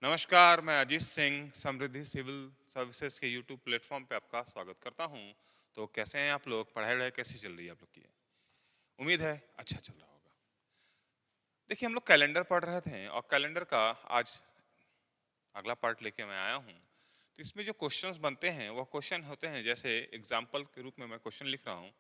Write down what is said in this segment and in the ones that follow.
नमस्कार, मैं अजीत सिंह समृद्धि civil services के यूट्यूब प्लेटफॉर्म पे आपका स्वागत करता हूं। तो कैसे हैं आप लोग? पढ़ाई वढ़ाई कैसी चल रही है आप लोग की? उम्मीद है अच्छा चल रहा होगा। देखिए, हम लोग कैलेंडर पढ़ रहे थे और कैलेंडर का आज अगला पार्ट लेके मैं आया हूं। तो इसमें जो क्वेश्चंस बनते हैं वो क्वेश्चन होते हैं, जैसे एग्जाम्पल के रूप में मैं क्वेश्चन लिख रहा हूँ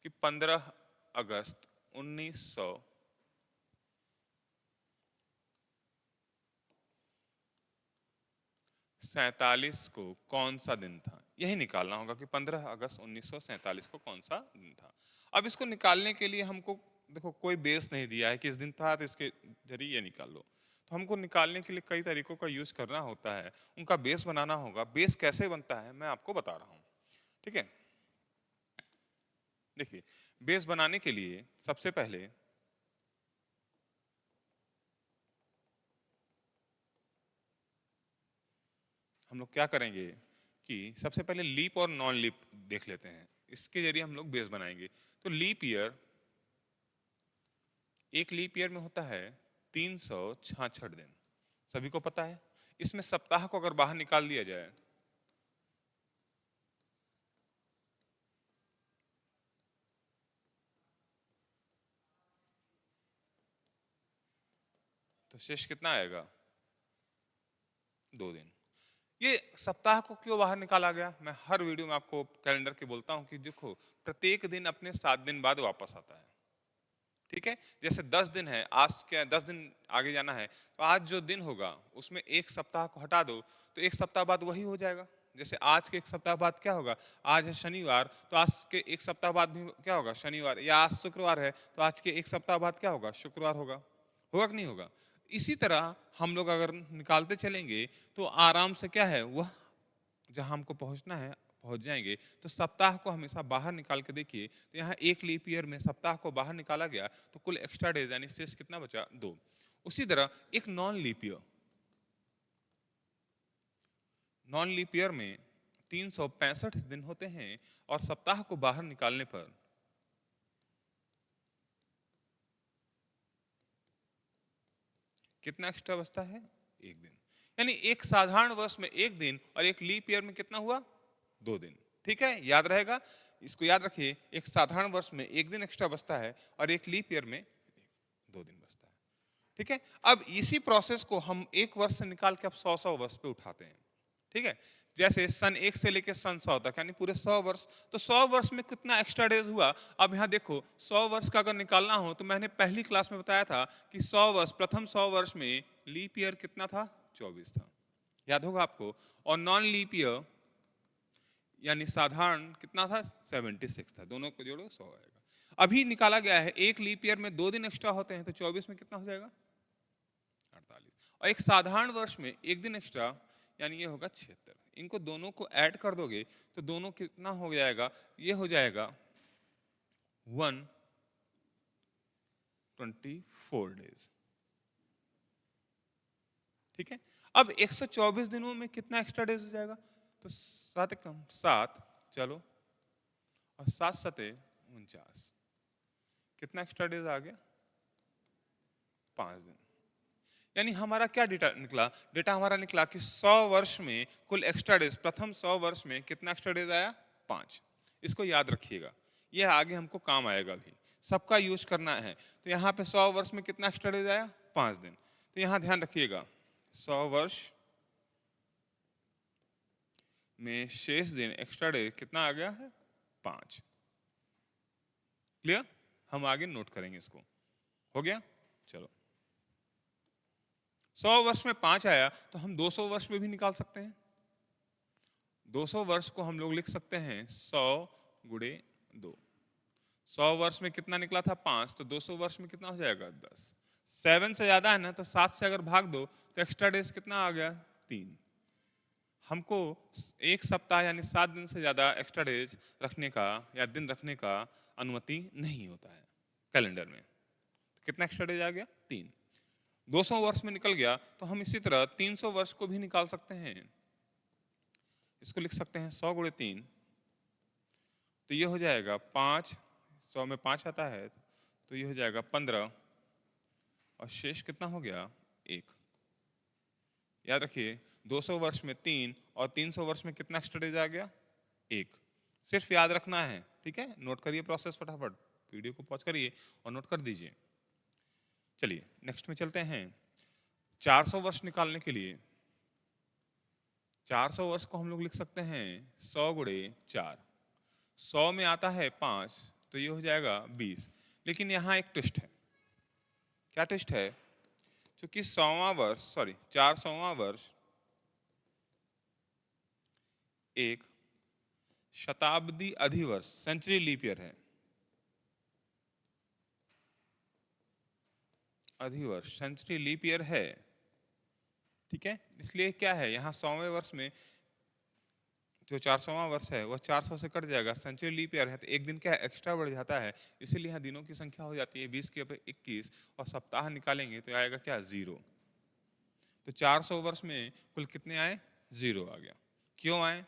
कि 15 अगस्त 1947 को कौन सा दिन था। यही निकालना होगा कि 15 अगस्त 1947 को कौन सा दिन था। अब इसको निकालने के लिए हमको, देखो, कोई बेस नहीं दिया है कि इस दिन था तो इसके जरिए ये निकाल लो। तो हमको निकालने के लिए कई तरीकों का यूज करना होता है, उनका बेस बनाना होगा। बेस कैसे बनता है मैं आपको बता रहा हूँ, ठीक है। देखिए, बेस बनाने के लिए सबसे पहले हम लोग क्या करेंगे कि सबसे पहले लीप और नॉन लीप देख लेते हैं। इसके जरिए हम लोग बेस बनाएंगे। तो लीप ईयर, एक लीप ईयर में होता है 366 दिन, सभी को पता है। इसमें सप्ताह को अगर बाहर निकाल दिया जाए तो शेष कितना आएगा? 2 दिन। ये सप्ताह को क्यों बाहर निकाला गया, मैं हर वीडियो में आपको कैलेंडर के बोलता हूं कि देखो, प्रत्येक दिन अपने 7 दिन बाद वापस आता है, ठीक है। जैसे 10 दिन है, आज क्या 10 दिन आगे जाना है, तो आज जो दिन होगा उसमें एक सप्ताह को हटा दो तो एक सप्ताह बाद वही हो जाएगा। जैसे आज के एक सप्ताह बाद क्या होगा, आज है शनिवार, तो आज के एक सप्ताह बाद भी क्या होगा, शनिवार। या आज शुक्रवार है तो आज के एक सप्ताह बाद क्या होगा, शुक्रवार होगा। होगा कि नहीं होगा? इसी तरह हम लोग अगर निकालते चलेंगे तो आराम से क्या है, वह जहां हमको पहुंचना है पहुंच जाएंगे। तो सप्ताह को हमेशा बाहर निकाल के देखिए, तो यहाँ एक लीप ईयर में सप्ताह को बाहर निकाला गया तो कुल एक्स्ट्रा डेज यानी शेष कितना बचा? 2। उसी तरह एक नॉन लीप ईयर में 365 दिन होते हैं और सप्ताह को बाहर निकालने पर कितना एक्स्ट्रा बचता है? 1 दिन। यानी एक साधारण वर्ष में 1 दिन और एक लीप ईयर में कितना हुआ? 2 दिन। ठीक है, याद रहेगा, इसको याद रखिए। एक साधारण वर्ष में 1 दिन एक्स्ट्रा बचता है और एक लीप ईयर में 2 दिन बचता है, ठीक है। अब इसी प्रोसेस को हम एक वर्ष से निकाल के अब 100 वर्ष पे उठाते हैं, ठीक है। जैसे सन 1 से लेकर सन 100 तक यानी पूरे 100 वर्ष, तो 100 वर्ष में कितना एक्स्ट्रा डेज हुआ? अब यहाँ देखो, 100 वर्ष का अगर निकालना हो तो मैंने पहली क्लास में बताया था कि 100 वर्ष, प्रथम 100 वर्ष में लीप ईयर कितना था? 24 था, याद होगा आपको। और नॉन लीप ईयर यानी साधारण कितना था? 76 था। दोनों को जोड़ो 100 आएगा। अभी निकाला गया है एक लीप ईयर में 2 दिन एक्स्ट्रा होते हैं, तो 24 में कितना हो जाएगा? 48। और एक साधारण वर्ष में 1 दिन एक्स्ट्रा यानी ये होगा 76। इनको दोनों को ऐड कर दोगे तो दोनों कितना हो जाएगा? ये हो जाएगा 124 डेज, ठीक है। अब 124 दिनों में कितना एक्स्ट्रा डेज हो जाएगा? तो 7 कम 7, चलो, और 7 सते 49, कितना एक्स्ट्रा डेज आ गया? 5 दिन। यानी हमारा क्या डेटा निकला? डेटा हमारा निकला कि 100 वर्ष में कुल एक्स्ट्रा डेज, प्रथम 100 वर्ष में कितना एक्स्ट्रा डेज आया? 5। इसको याद रखिएगा, यह आगे हमको काम आएगा भी, सबका यूज करना है। तो यहाँ पे 100 वर्ष में कितना एक्स्ट्रा डेज आया? 5 दिन। तो यहाँ ध्यान रखिएगा, 100 वर्ष में शेष दिन एक्स्ट्रा डेज कितना आ गया है? 5। क्लियर? हम आगे नोट करेंगे इसको। हो गया? चलो, 100 वर्ष में 5 आया तो हम 200 वर्ष में भी निकाल सकते हैं। 200 वर्ष को हम लोग लिख सकते हैं 100 गुणे 2। 100 वर्ष में कितना निकला था? 5। तो 200 वर्ष में कितना हो जाएगा? 10। 7 से ज्यादा है ना, तो 7 से अगर भाग दो तो एक्स्ट्रा डेज कितना आ गया? 3। हमको एक सप्ताह यानी 7 दिन से ज्यादा एक्स्ट्रा डेज रखने का या दिन रखने का अनुमति नहीं होता है कैलेंडर में। तो कितना एक्स्ट्रा डेज आ गया? 3। 200 वर्ष में निकल गया तो हम इसी तरह 300 वर्ष को भी निकाल सकते हैं। इसको लिख सकते हैं 100 गुणे 3, तो ये हो जाएगा 5। 100 में 5 आता है तो ये हो जाएगा 15, और शेष कितना हो गया? 1। याद रखिए 200 वर्ष में 3 और 300 वर्ष में कितना एक्स्ट्रा डेज आ गया? 1। सिर्फ याद रखना है, ठीक है। नोट करिए प्रोसेस फटाफट, वीडियो को पॉज करिए और नोट कर दीजिए। चलिए नेक्स्ट में चलते हैं। 400 वर्ष निकालने के लिए 400 वर्ष को हम लोग लिख सकते हैं 100 गुणे 4। 100 में आता है 5 तो ये हो जाएगा 20। लेकिन यहाँ एक ट्विस्ट है। क्या ट्विस्ट है? क्योंकि 400वां वर्ष एक शताब्दी अधिवर्ष सेंचुरी लीप ईयर है। अधिवर्ष सेंचुरी लीप ईयर है, ठीक है। इसलिए क्या है, यहाँ 100वें वर्ष में जो 400वां वर्ष है वह 400 से कट जाएगा, सेंचुरी लीप ईयर है तो एक दिन क्या है एक्स्ट्रा बढ़ जाता है, इसीलिए यहाँ दिनों की संख्या हो जाती है 20 के ऊपर 21 और सप्ताह निकालेंगे तो आएगा क्या? 0। तो 400 वर्ष में कुल कितने आए? 0 आ गया। क्यों आए?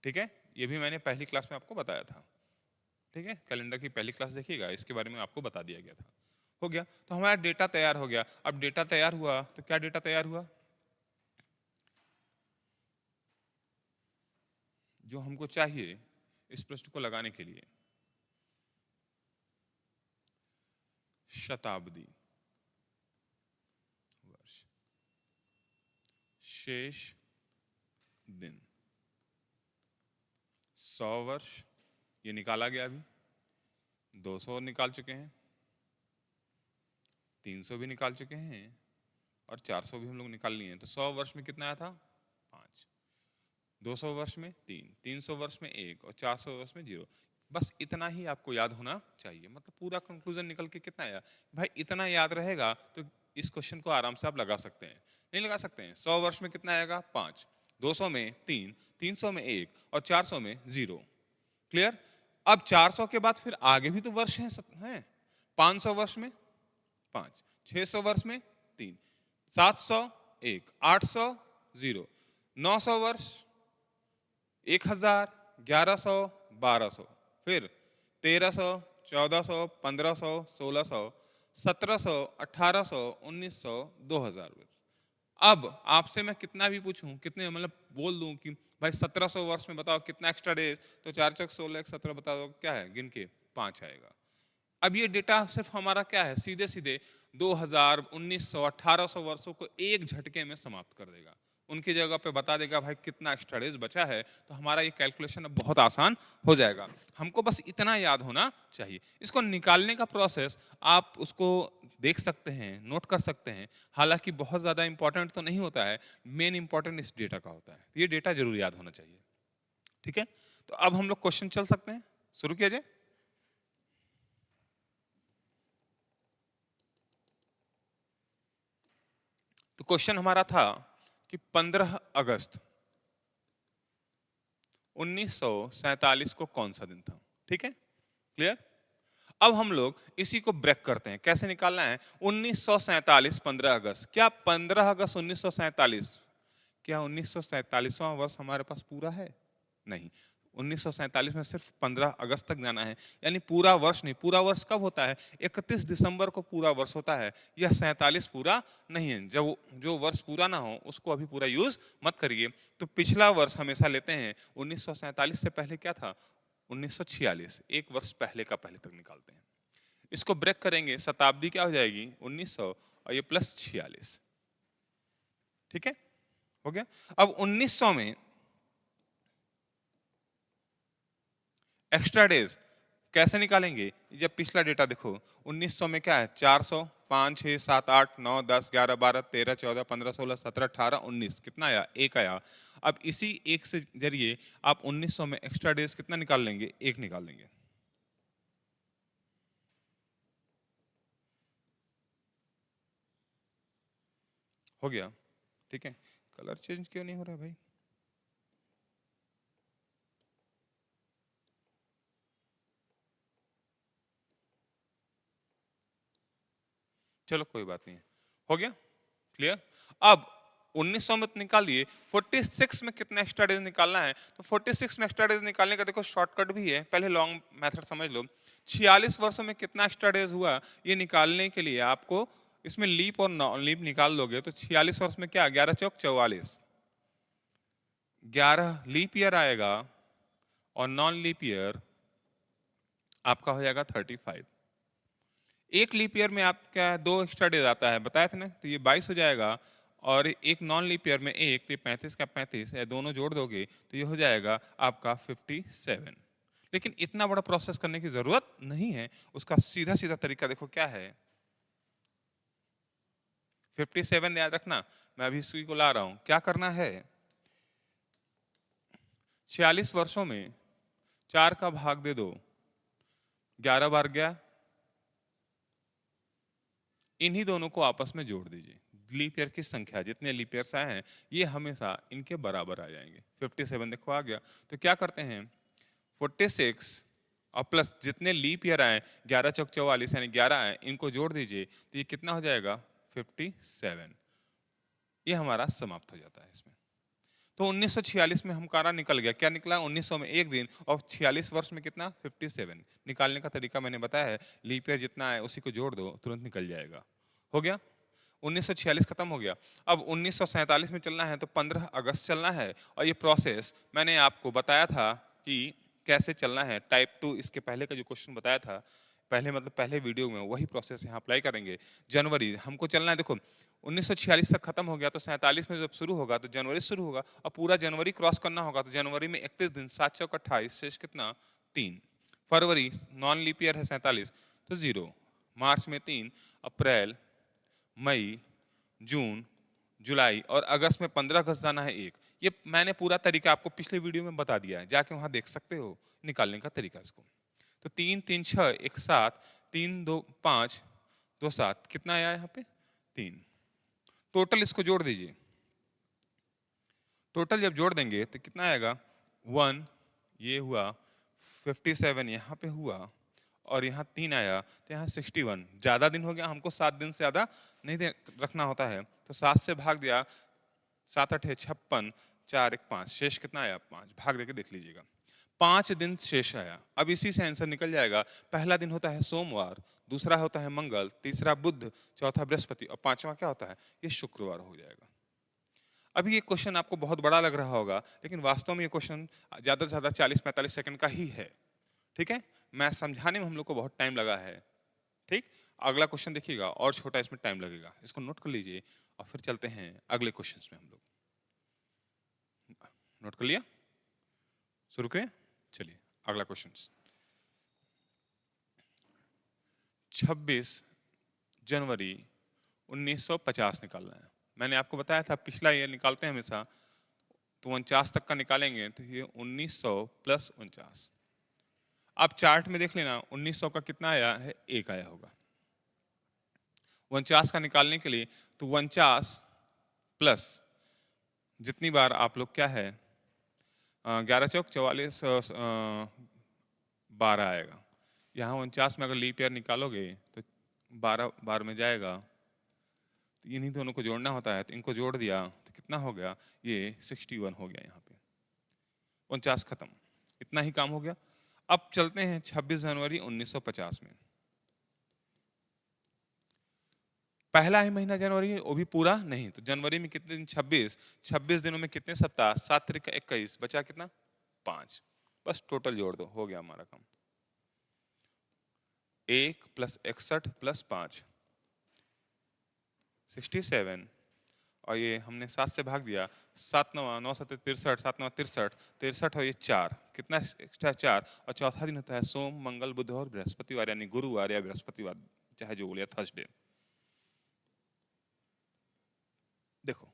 ठीक है, ये भी मैंने पहली क्लास में आपको बताया था, ठीक है। कैलेंडर की पहली क्लास देखिएगा, इसके बारे में आपको बता दिया गया था। हो गया, तो हमारा डेटा तैयार हो गया। अब डेटा तैयार हुआ तो क्या डेटा तैयार हुआ? जो हमको चाहिए इस प्रश्न को लगाने के लिए, शताब्दी वर्ष, शेष दिन, 100 वर्ष ये निकाला गया, अभी 200 निकाल चुके हैं, 300 भी निकाल चुके हैं और 400 भी हम लोग निकाल लिए हैं। तो 100 वर्ष में कितना आया था? 5। 200 वर्ष में 3, 300 वर्ष में 1 और 400 वर्ष में 0। बस इतना ही आपको याद होना चाहिए। मतलब पूरा कंक्लूजन निकल के कितना आया भाई? इतना याद रहेगा तो इस क्वेश्चन को आराम से आप लगा सकते हैं। नहीं लगा सकते हैं? 100 वर्ष में कितना आएगा? 5, 200 में 3, 300 में 1 और 400 में 0। क्लियर? अब 400 के बाद फिर आगे भी तो वर्ष हैं। 500 वर्ष में 5, 600 वर्ष में 3, 700 1, 800 0, 900 वर्ष 1000, 1100, 1200, फिर 1300, 1400, 1500, 1600, 1700, 1800, 1900, 2000 वर्ष। अब आपसे मैं कितना भी पूछूं, कितने मतलब बोल दूं कि भाई 1700 वर्ष में बताओ कितना एक्स्ट्रा डेज, तो 4 चौक 16, 17 बता दो, क्या है गिन के 5 आएगा। अब ये डेटा सिर्फ हमारा क्या है, सीधे सीधे 2000, 1900, 1800 वर्षों को एक झटके में समाप्त कर देगा। उनकी जगह पे बता देगा भाई कितना एक्स्ट्रा डेज बचा है, तो हमारा ये कैलकुलेशन अब बहुत आसान हो जाएगा। हमको बस इतना याद होना चाहिए। इसको निकालने का प्रोसेस आप उसको देख सकते हैं, नोट कर सकते हैं। हालांकि बहुत ज्यादा इंपॉर्टेंट तो नहीं होता है, मेन इंपॉर्टेंट इस डेटा का होता है। ये डेटा जरूर याद होना चाहिए, ठीक है। तो अब हम लोग क्वेश्चन चल सकते हैं, शुरू किया जाए। तो क्वेश्चन हमारा था कि 15 अगस्त 1947 को कौन सा दिन था, ठीक है, क्लियर। अब हम लोग इसी को ब्रेक करते हैं। कैसे निकालना है? 1947 15 अगस्त, क्या 15 अगस्त 1947, क्या 1947वां वर्ष हमारे पास पूरा है? नहीं। 1947 में सिर्फ 15 अगस्त तक जाना है, यानी पूरा वर्ष नहीं। पूरा वर्ष कब होता है? 31 दिसंबर को पूरा वर्ष होता है। यह 47 पूरा नहीं है। जब जो वर्ष पूरा ना हो उसको अभी पूरा यूज मत करिए। तो पिछला वर्ष हमेशा लेते हैं। 1947 से पहले क्या था? 1946, एक वर्ष पहले का पहले तक निकालते हैं। इसको ब्रेक करेंगे, शताब्दी क्या हो जाएगी? 1900 और ये प्लस 46, ठीक है, हो गया। अब 1900 में एक्स्ट्रा डेज कैसे निकालेंगे? जब पिछला डेटा देखो, 1900 में क्या है? 400, 5, 6, 7, 8, 9, 10, 11, 12, 13, 14, 15, 16, 17, 18, 19, कितना आया? 1 आया। अब इसी एक से जरिए आप 1900 में एक्स्ट्रा डेज कितना निकाल लेंगे? 1 निकाल लेंगे। हो गया, ठीक है। कलर चेंज क्यों नहीं हो रहा भाई? चलो कोई बात नहीं है, हो गया, क्लियर। अब 1900 में तो निकाल दिए, 46 में कितना एक्स्ट्रा डेज निकालना है? तो 46 में एक्स्ट्रा डेज निकालने का देखो शॉर्टकट भी है, पहले लॉन्ग मेथड समझ लो। 46 वर्षों में कितना एक्स्ट्रा डेज हुआ, ये निकालने के लिए आपको इसमें लीप और नॉन लीप निकाल लोगे तो 46 वर्ष में क्या, 11 चौक 44, 11 लीप ईयर आएगा और नॉन लीप ईयर आपका हो जाएगा 35। एक लीप ईयर में आपका 2 एक्स्ट्रा डेज आता है, बताया था ना, तो ये 22 हो जाएगा। और एक नॉन लीप ईयर में एक, तो 35 का 35 या दोनों जोड़ दोगे तो ये हो जाएगा आपका 57। लेकिन इतना बड़ा प्रोसेस करने की जरूरत नहीं है, उसका सीधा सीधा तरीका देखो क्या है। 57 याद रखना, मैं अभी इसी को ला रहा हूं। क्या करना है, 46 वर्षों में 4 का भाग दे दो, 11 बार गया, इन्हीं दोनों को आपस में जोड़ दीजिए। लीप ईयर की संख्या, जितने लीप ईयर्स आए हैं ये हमेशा इनके बराबर आ जाएंगे। 57 देखो आ गया, तो क्या करते हैं 46 और प्लस जितने लीप ईयर आए 11 चौक 44 यानी 11 आए, इनको जोड़ दीजिए तो ये कितना हो जाएगा 57। ये हमारा समाप्त हो जाता है इसमें। तो 1946 में हमारा निकल गया, क्या निकला 1900 में एक दिन, और 46 वर्ष में कितना 57। निकालने का तरीका मैंने बताया है, लीप ईयर जितना है उसी को जोड़ दो, तुरंत निकल जाएगा। हो गया, 1946 खत्म हो गया। अब 1947 में चलना है तो 15 अगस्त चलना है। और ये प्रोसेस मैंने आपको बताया था कि कैसे चलना है, टाइप 2, इसके पहले का जो क्वेश्चन बताया था पहले, मतलब पहले वीडियो में, वही प्रोसेस यहाँ अप्लाई करेंगे। जनवरी हमको चलना है, देखो 1946 तक खत्म हो गया तो 47 में जब शुरू होगा तो जनवरी शुरू होगा, और पूरा जनवरी क्रॉस करना होगा तो जनवरी में 31 दिन, 7 चौक 28, शेष कितना 3। फरवरी नॉन लीप ईयर है 47 तो 0, मार्च में 3, अप्रैल, मई, जून, जुलाई और अगस्त में 15 अगस्त जाना है एक। ये मैंने पूरा तरीका आपको पिछले वीडियो में बता दिया है, जाके वहां देख सकते हो निकालने का तरीका इसको। तो 3 3 6 1 7, 3 2 5 2 7, कितना आया यहाँ पे 3। टोटल इसको जोड़ दीजिए, टोटल जब जोड़ देंगे तो कितना आएगा 1, ये हुआ 57, यहाँ पे हुआ, और यहाँ 3 आया तो यहाँ 61। ज्यादा दिन हो गया, हमको 7 दिन से ज्यादा नहीं रखना होता है, तो 7 से भाग दिया, 7 8 56, 4 1 5, शेष कितना आया 5, भाग देके देख लीजिएगा 5 दिन शेष आया। अब इसी से आंसर निकल जाएगा। पहला दिन होता है सोमवार, दूसरा होता है मंगल, तीसरा बुध, चौथा बृहस्पति और पांचवा क्या होता है, ये शुक्रवार हो जाएगा। अभी ये क्वेश्चन आपको बहुत बड़ा लग रहा होगा, लेकिन वास्तव में ये क्वेश्चन ज्यादा से ज्यादा 40-45 सेकंड का ही है। ठीक है, मैं समझाने में हम लोग को बहुत टाइम लगा है। ठीक, अगला क्वेश्चन देखिएगा और छोटा, इसमें टाइम लगेगा, इसको नोट कर लीजिए और फिर चलते हैं अगले क्वेश्चंस में हम लोग। नोट कर लिया, शुरू करें, चलिए अगला क्वेश्चन। 26 जनवरी 1950 निकालना है। मैंने आपको बताया था पिछला ईयर निकालते हैं हमेशा, तो 49 तक का निकालेंगे तो ये 1900 प्लस 49। आप चार्ट में देख लेना 1900 का कितना आया है, 1 आया होगा। 49 का निकालने के लिए तो 49 प्लस जितनी बार आप लोग क्या है 11 चौक 44, 12 आएगा। यहाँ 49 में अगर लीप ईयर निकालोगे तो 12 बार में जाएगा, तो इन्हीं दोनों को जोड़ना होता है, तो इनको जोड़ दिया तो कितना हो गया, ये 61 हो गया। यहाँ पे 49 खत्म, इतना ही काम हो गया। अब चलते हैं 26 जनवरी 1950 में। पहला ही महीना जनवरी है, वो भी पूरा नहीं, तो जनवरी में कितने दिन 26 दिनों में कितने सप्ताह, 7 त्रिक 21, बचा कितना 5, बस टोटल जोड़ दो, हो गया हमारा काम। 1 प्लस 61 प्लस 5 67, और ये हमने 7 से भाग दिया, 7 9 9 7 63, 7 9 63, 63 और ये 4, कितना एक्स्ट्रा 4, और चौथा दिन होता है सोम मंगल बुध और बृहस्पतिवार, यानी गुरुवार या बृहस्पतिवार, चाहे जो बोलिए, थर्सडे। देखो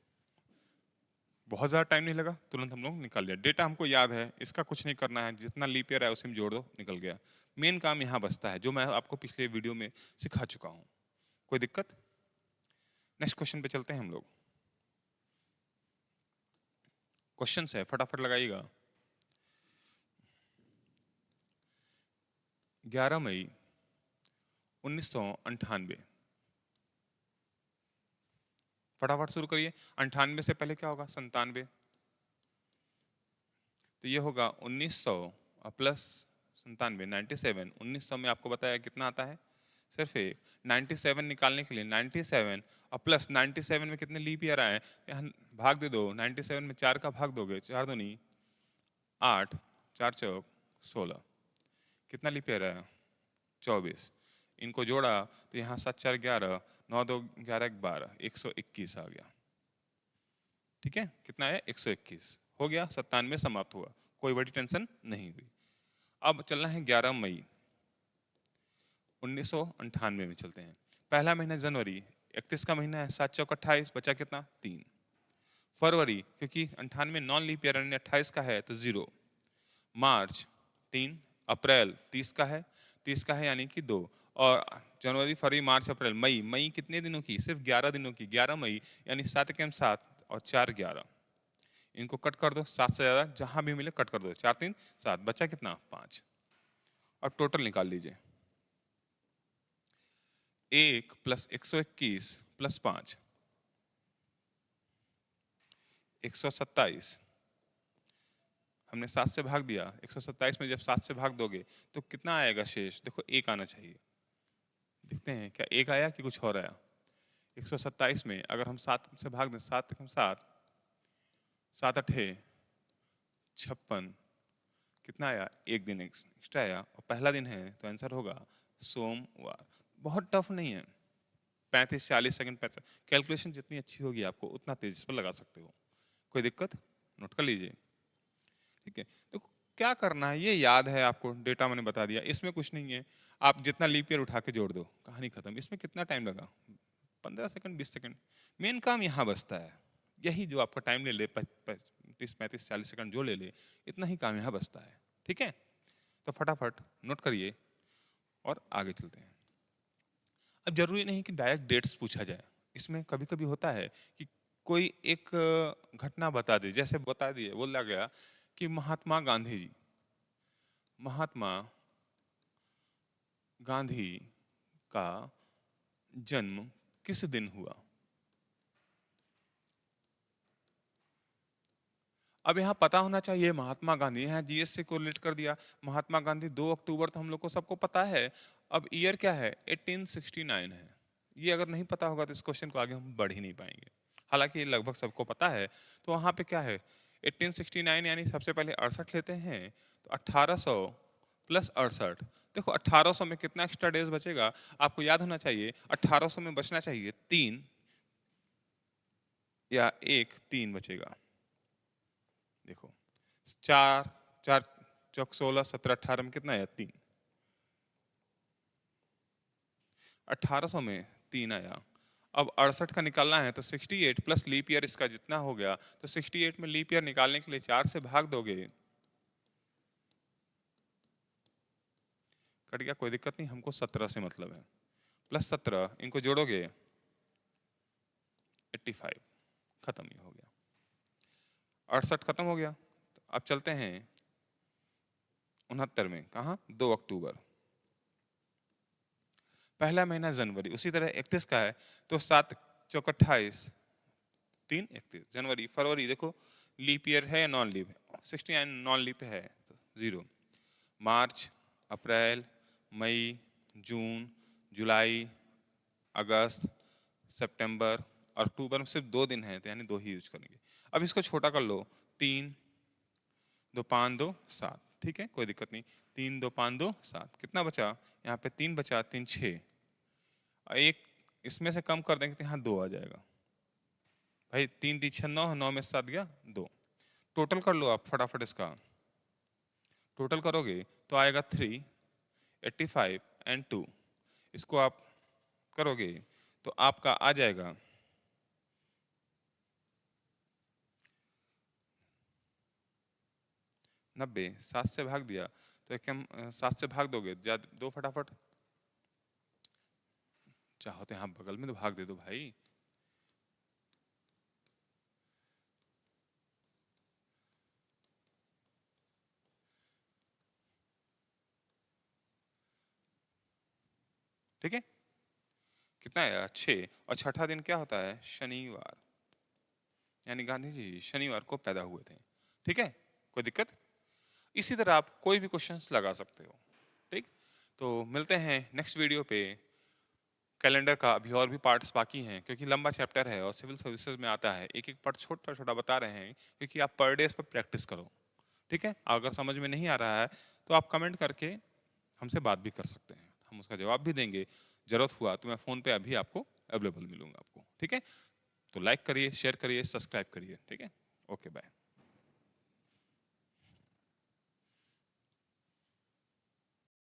बहुत ज्यादा टाइम नहीं लगा, तुरंत हम लोग निकाल लिया। डेटा हमको याद है, इसका कुछ नहीं करना है, जितना लीप ईयर है उसी में जोड़ दो, निकल गया। मेन काम यहाँ बचता है जो मैं आपको पिछले वीडियो में सिखा चुका हूँ। कोई दिक्कत? नेक्स्ट क्वेश्चन पे चलते हैं हम लोग। क्वेश्चन है, फटाफट लगाइएगा। 11 मई 1998, फटाफट शुरू करिए। 98 से पहले क्या होगा 97, तो ये होगा 1900 प्लस 97, 97। 1900 में आपको बताया कितना आता है सिर्फ एक। 97 निकालने के लिए 97 और प्लस 97 में कितने लीप ईयर आए, यहाँ भाग दे दो। 97 में 4 का भाग दोगे, 4 दूनी 8, 4 चौक 16, कितना लीप ईयर आया 24। इनको जोड़ा तो यहाँ 7 4 11, 9 2 11 12, 121 आ गया। ठीक है, कितना है 121 हो गया। 97 समाप्त हुआ, कोई बड़ी टेंशन नहीं हुई। अब चलना है 11 मई 1998 में चलते हैं। पहला महीना जनवरी, 31 का महीना है, 7 चौक 28, बचा कितना 3। फरवरी, क्योंकि 98 नॉन लीप ईयर 28 का है तो 0। मार्च 3, अप्रैल 30 का है, 30 का है यानी कि 2। और जनवरी फरवरी मार्च अप्रैल मई, मई कितने दिनों की, सिर्फ 11 दिनों की, 11 मई यानी 7 के 7 और 4 11। इनको कट कर दो, 7 से ज्यादा जहां भी मिले कट कर दो, 4 3 7, बचा कितना 5। अब टोटल निकाल लीजिए, 1 प्लस 121 प्लस 5 127। हमने 7 से भाग दिया, 127 में जब 7 से भाग दोगे तो कितना आएगा शेष, देखो 1 आना चाहिए। देखते हैं क्या 1 आया कि कुछ और आया। 127 में अगर हम 7 से भाग दें, 7 7 7 8 56, कितना आया 1 दिन एक्स्ट्रा आया और पहला दिन है तो आंसर होगा सोमवार। बहुत टफ नहीं है, 35 40 सेकंड 50, कैलकुलेशन जितनी अच्छी होगी आपको उतना तेज इस पर लगा सकते हो, कोई दिक्कत, नोट कर लीजिए। ठीक है, देखो क्या करना है, ये याद है आपको, डेटा मैंने बता दिया, इसमें कुछ नहीं है। आप जितना लीप ईयर उठा के जोड़ दो, कहानी खत्म। इसमें कितना टाइम लगा, 15 सेकंड 20 सेकंड। मेन काम यहाँ बचता है, यही जो आपका टाइम ले ले 30 35 40 सेकंड जो ले ले, इतना ही काम यहाँ बचता है। ठीक है, तो फटाफट नोट करिए और आगे चलते हैं। अब जरूरी नहीं कि डायरेक्ट डेट्स पूछा जाए, इसमें कभी कभी होता है कि कोई एक घटना बता दे, जैसे बता दिए, बोला गया कि महात्मा गांधी जी, महात्मा गांधी का जन्म किस दिन हुआ। अब यहाँ पता होना चाहिए महात्मा गांधी, यहाँ जीएस से कोरिलेट कर दिया। महात्मा गांधी 2 अक्टूबर तो हम लोग को सबको पता है। अब ईयर क्या है 1869 है। ये अगर नहीं पता होगा तो इस क्वेश्चन को आगे हम बढ़ ही नहीं पाएंगे, हालांकि ये लगभग सबको पता है। तो वहां पे क्या है 1869 यानी सबसे पहले 68 लेते हैं, तो 1800 प्लस 68। देखो 1800 में कितना एक्स्ट्रा डेज बचेगा आपको याद होना चाहिए। 1800 में बचना चाहिए 3 या 1 3 बचेगा। देखो 4 4 चौक 16 17 18 में कितना आया 3। 1800 में 3 आया। अब 68 का निकालना है तो 68 प्लस लीप ईयर इसका जितना हो गया, तो 68 में लीप ईयर निकालने के लिए 4 से भाग दोगे, कट गया, कोई दिक्कत नहीं, हमको 17 से मतलब है। प्लस 17 इनको जोड़ोगे 85, खत्म ही हो गया। 68 खत्म हो गया। तो अब चलते हैं 69 में, कहा 2 अक्टूबर। पहला महीना जनवरी, उसी तरह 31 का है तो 7 चौक 28 3 31 जनवरी। फरवरी देखो लीप ईयर है या नॉन लीप है, 69 नॉन लीप है तो 0। मार्च अप्रैल मई जून जुलाई अगस्त सितंबर और अक्टूबर में सिर्फ 2 दिन हैं तो यानी 2 ही यूज करेंगे। अब इसको छोटा कर लो, 3 2 5 2 7, ठीक है कोई दिक्कत नहीं। 3 2 5 2 7, कितना बचा यहाँ पे 3 बचा, 3 6 और एक इसमें से कम कर देंगे तो यहाँ 2 आ जाएगा। भाई 3 3 6 9, 9 में 7 गया 2। टोटल कर लो आप फटाफट, इसका टोटल करोगे तो आएगा 3 85 एंड 2। इसको आप करोगे तो आपका आ जाएगा 90। 7 से भाग दिया तो एक 7 से भाग दोगे, दो फटाफट, चाहो तो यहाँ बगल में तो भाग दे दो भाई। ठीक है, कितना आया 6 और छठा दिन क्या होता है शनिवार, यानी गांधी जी शनिवार को पैदा हुए थे। ठीक है, कोई दिक्कत। इसी तरह आप कोई भी क्वेश्चंस लगा सकते हो। ठीक, तो मिलते हैं नेक्स्ट वीडियो पे। कैलेंडर का अभी और भी पार्ट्स बाकी हैं, क्योंकि लंबा चैप्टर है और सिविल सर्विसेज में आता है, एक एक पार्ट छोटा छोटा बता रहे हैं, क्योंकि आप पर डे इस पर प्रैक्टिस करो। ठीक है, अगर समझ में नहीं आ रहा है तो आप कमेंट करके हमसे बात भी कर सकते हैं, हम उसका जवाब भी देंगे। जरूरत हुआ तो मैं फोन पे अभी आपको अवेलेबल मिलूंगा आपको। ठीक है, तो लाइक करिए, शेयर करिए, सब्सक्राइब करिए। ठीक है, ओके बाय।